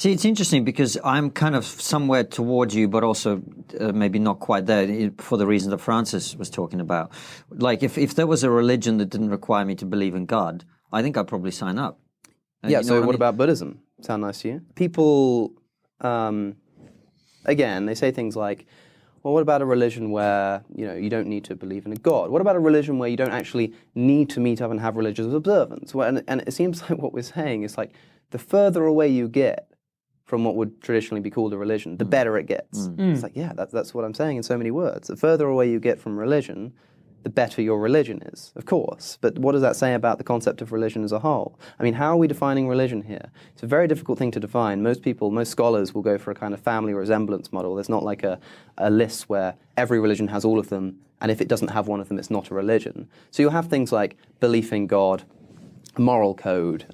See, it's interesting because I'm kind of somewhere towards you, but also maybe not quite there for the reason that Francis was talking about. Like, if there was a religion that didn't require me to believe in God, I think I'd probably sign up. Yeah, so what about Buddhism? Sound nice to you? People, again, they say things like, well, what about a religion where, you don't need to believe in a God? What about a religion where you don't actually need to meet up and have religious observance? Well, and it seems like what we're saying is like, the further away you get from what would traditionally be called a religion, the better it gets. It's like, yeah, that's what I'm saying in so many words. The further away you get from religion, the better your religion is, of course. But what does that say about the concept of religion as a whole? I mean, how are we defining religion here? It's a very difficult thing to define. Most scholars will go for a kind of family resemblance model. There's not like a list where every religion has all of them, and if it doesn't have one of them, it's not a religion. So you'll have things like belief in God, moral code,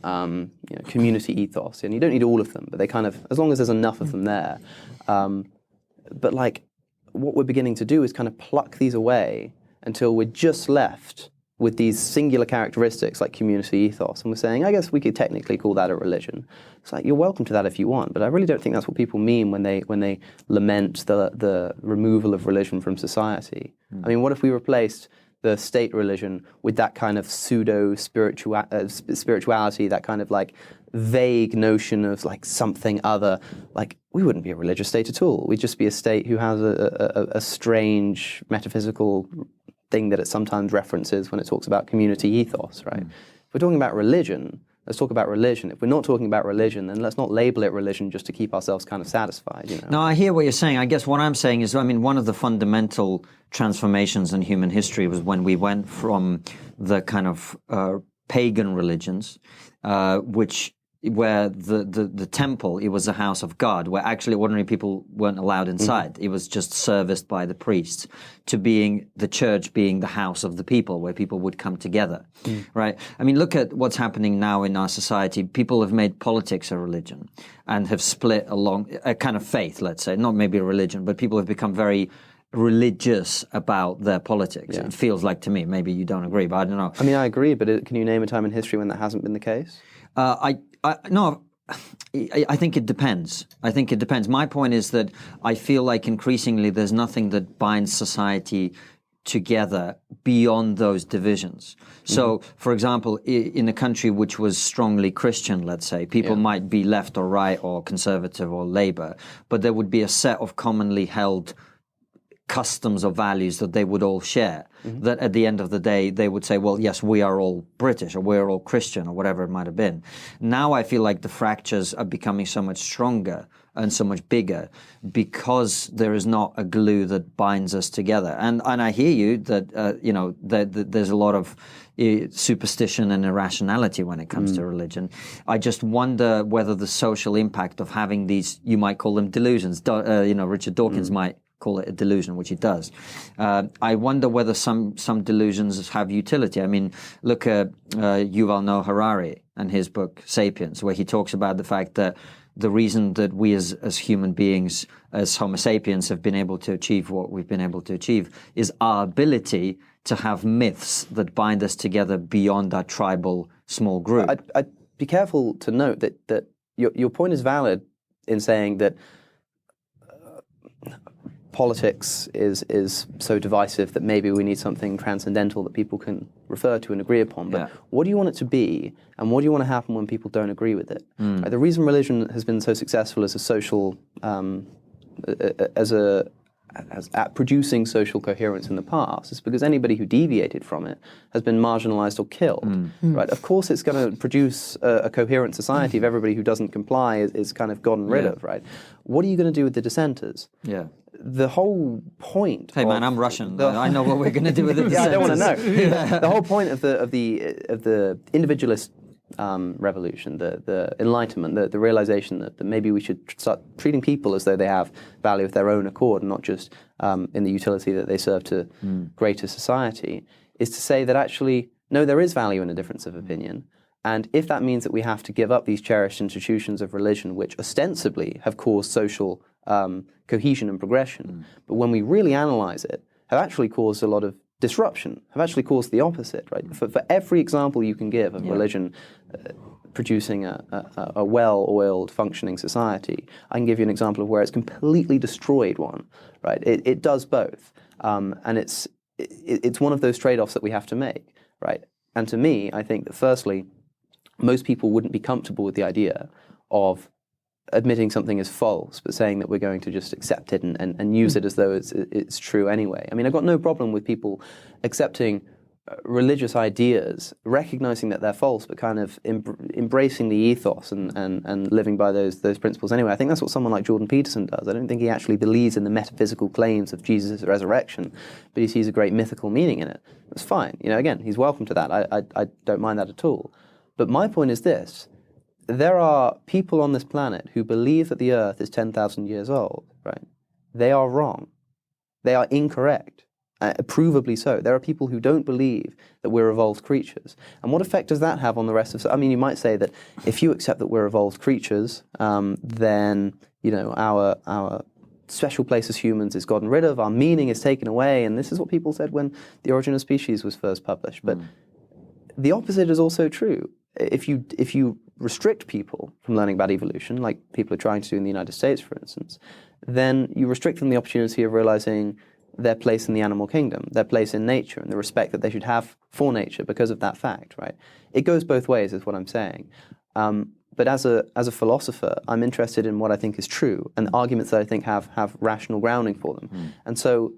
community ethos, and you don't need all of them, but they kind of, as long as there's enough of them there. But like, what we're beginning to do is kind of pluck these away until we're just left with these singular characteristics like community ethos. And we're saying, I guess we could technically call that a religion. It's like, you're welcome to that if you want, but I really don't think that's what people mean when they lament the removal of religion from society. I mean, what if we replaced the state religion with that kind of pseudo-spirituality, that kind of like vague notion of like something other? Like, we wouldn't be a religious state at all. We'd just be a state who has a strange metaphysical thing that it sometimes references when it talks about community ethos, right? If we're talking about religion, let's talk about religion. If we're not talking about religion, then let's not label it religion just to keep ourselves kind of satisfied, No, I hear what you're saying. I guess what I'm saying is, I mean, one of the fundamental transformations in human history was when we went from the kind of pagan religions, where the temple, it was a house of God, where actually ordinary people weren't allowed inside. It was just serviced by the priests, to being the church being the house of the people, where people would come together, right? I mean, look at what's happening now in our society. People have made politics a religion and have split along a kind of faith, let's say, not maybe a religion, but people have become very religious about their politics. It feels like to me, maybe you don't agree, but I don't know. I mean, I agree, but can you name a time in history when that hasn't been the case? No, I think it depends. My point is that I feel like increasingly there's nothing that binds society together beyond those divisions. So, for example, in a country which was strongly Christian, let's say, people might be left or right or conservative or Labour, but there would be a set of commonly held customs or values that they would all share, that at the end of the day, they would say, well, yes, we are all British or we're all Christian or whatever it might have been. Now I feel like the fractures are becoming so much stronger and so much bigger because there is not a glue that binds us together. And I hear you that, that there's a lot of superstition and irrationality when it comes to religion. I just wonder whether the social impact of having these, you might call them delusions, Richard Dawkins might call it a delusion, which it does. I wonder whether some delusions have utility. I mean, look at Yuval Noah Harari and his book *Sapiens*, where he talks about the fact that the reason that we as human beings, as Homo sapiens, have been able to achieve what we've been able to achieve is our ability to have myths that bind us together beyond our tribal small group. I'd be careful to note that your point is valid in saying that politics is so divisive that maybe we need something transcendental that people can refer to and agree upon. But what do you want it to be, and what do you want to happen when people don't agree with it? Right, the reason religion has been so successful as a social, at producing social coherence in the past is because anybody who deviated from it has been marginalized or killed. Right? Of course, it's going to produce a coherent society if everybody who doesn't comply is kind of gotten rid of. Right? What are you going to do with the dissenters? The whole point. Hey man, I'm Russian. I know what we're going to do with it. I don't want to know. The whole point of the individualist revolution, the enlightenment, the realization that maybe we should start treating people as though they have value of their own accord, and not just in the utility that they serve to greater society, is to say that actually, no, there is value in a difference of opinion. And if that means that we have to give up these cherished institutions of religion, which ostensibly have caused social cohesion and progression, but when we really analyze it, have actually caused a lot of disruption, have actually caused the opposite, right? For every example you can give of religion producing a well-oiled, functioning society. I can give you an example of where it's completely destroyed one, right? It does both, and it's one of those trade-offs that we have to make, right? And to me, I think that firstly, most people wouldn't be comfortable with the idea of admitting something is false, but saying that we're going to just accept it and use it as though it's true anyway. I mean, I've got no problem with people accepting religious ideas, recognizing that they're false, but kind of embracing the ethos and living by those principles anyway. I think that's what someone like Jordan Peterson does. I don't think he actually believes in the metaphysical claims of Jesus' resurrection, but he sees a great mythical meaning in it. That's fine. You know, again, he's welcome to that. I don't mind that at all. But my point is this. There are people on this planet who believe that the Earth is 10,000 years old, right? They are wrong. They are incorrect. Provably so. There are people who don't believe that we're evolved creatures. And what effect does that have on the rest of... I mean, you might say that if you accept that we're evolved creatures, then, you know, our special place as humans is gotten rid of, our meaning is taken away, and this is what people said when The Origin of Species was first published. But the opposite is also true. If you restrict people from learning about evolution, like people are trying to do in the United States, for instance, then you restrict them the opportunity of realizing their place in the animal kingdom, their place in nature, and the respect that they should have for nature because of that fact, right? It goes both ways, is what I'm saying. But as a philosopher, I'm interested in what I think is true and arguments that I think have rational grounding for them. And so,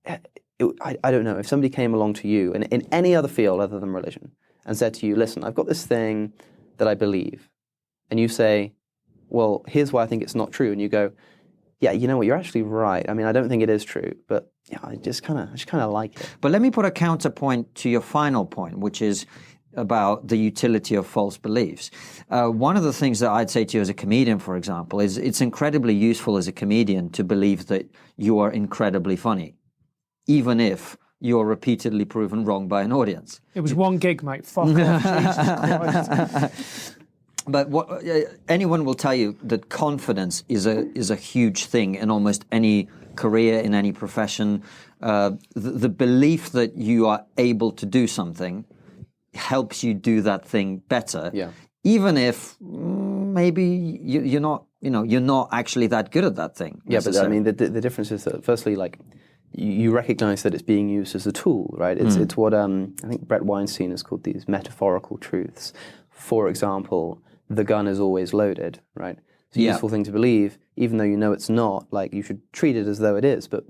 I don't know, if somebody came along to you in any other field other than religion and said to you, listen, I've got this thing that I believe, and you say, well, here's why I think it's not true, and you go, yeah, you know what, you're actually right. I mean, I don't think it is true, but yeah, I just kind of like it. But let me put a counterpoint to your final point, which is about the utility of false beliefs. One of the things that I'd say to you as a comedian, for example, is it's incredibly useful as a comedian to believe that you are incredibly funny, even if you're repeatedly proven wrong by an audience. It was one gig, mate. Fuck off. Jesus Christ. But anyone will tell you that confidence is a huge thing in almost any career, in any profession. The belief that you are able to do something helps you do that thing better. Yeah. Even if maybe you're not actually that good at that thing. Yeah, but I mean, the difference is that firstly, like, you recognize that it's being used as a tool, right? It's what I think Brett Weinstein has called these metaphorical truths. For example, the gun is always loaded, right? It's a useful thing to believe, even though you know it's not. Like, you should treat it as though it is, but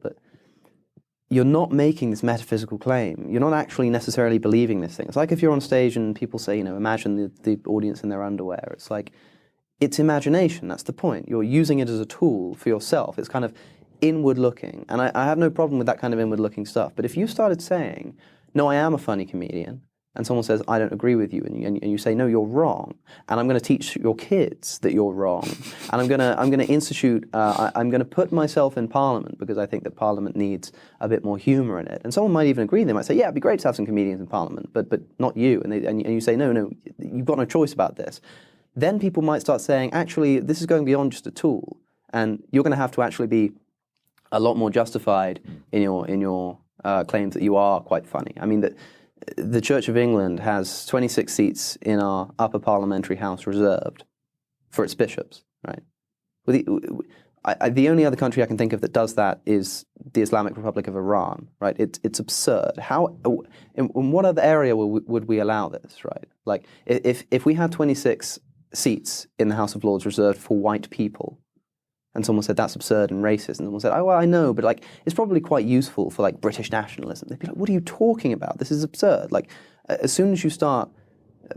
you're not making this metaphysical claim. You're not actually necessarily believing this thing. It's like if you're on stage and people say, you know, imagine the audience in their underwear. It's like, it's imagination, that's the point. You're using it as a tool for yourself. It's kind of inward looking, and I have no problem with that kind of inward looking stuff. But if you started saying, no, I am a funny comedian, and someone says, I don't agree with you, and you say, no, you're wrong, and I'm going to teach your kids that you're wrong, and I'm going to institute, I'm going to put myself in Parliament because I think that Parliament needs a bit more humour in it. And someone might even agree. They might say, yeah, it'd be great to have some comedians in Parliament, but not you. And you say, no, you've got no choice about this. Then people might start saying, actually, this is going beyond just a tool, and you're going to have to actually be a lot more justified in your claims that you are quite funny. I mean, that the Church of England has 26 seats in our upper parliamentary house reserved for its bishops, right? The only other country I can think of that does that is the Islamic Republic of Iran, right? It's absurd. How, in what other area would we allow this, right? Like, if we had 26 seats in the House of Lords reserved for white people, and someone said that's absurd and racist, and someone said, oh, well, I know, but like it's probably quite useful for like British nationalism. They'd be like, what are you talking about? This is absurd. Like, as soon as you start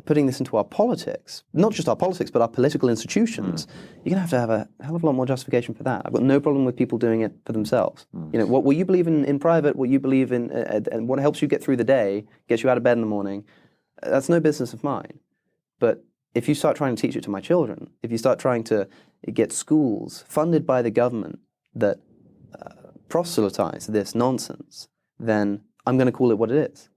putting this into our politics, not just our politics, but our political institutions, you're going to have a hell of a lot more justification for that. I've got no problem with people doing it for themselves. You know, what you believe in private, what you believe in, and what helps you get through the day, gets you out of bed in the morning, that's no business of mine. But if you start trying to teach it to my children, if you start trying to get schools funded by the government that proselytize this nonsense, then I'm going to call it what it is.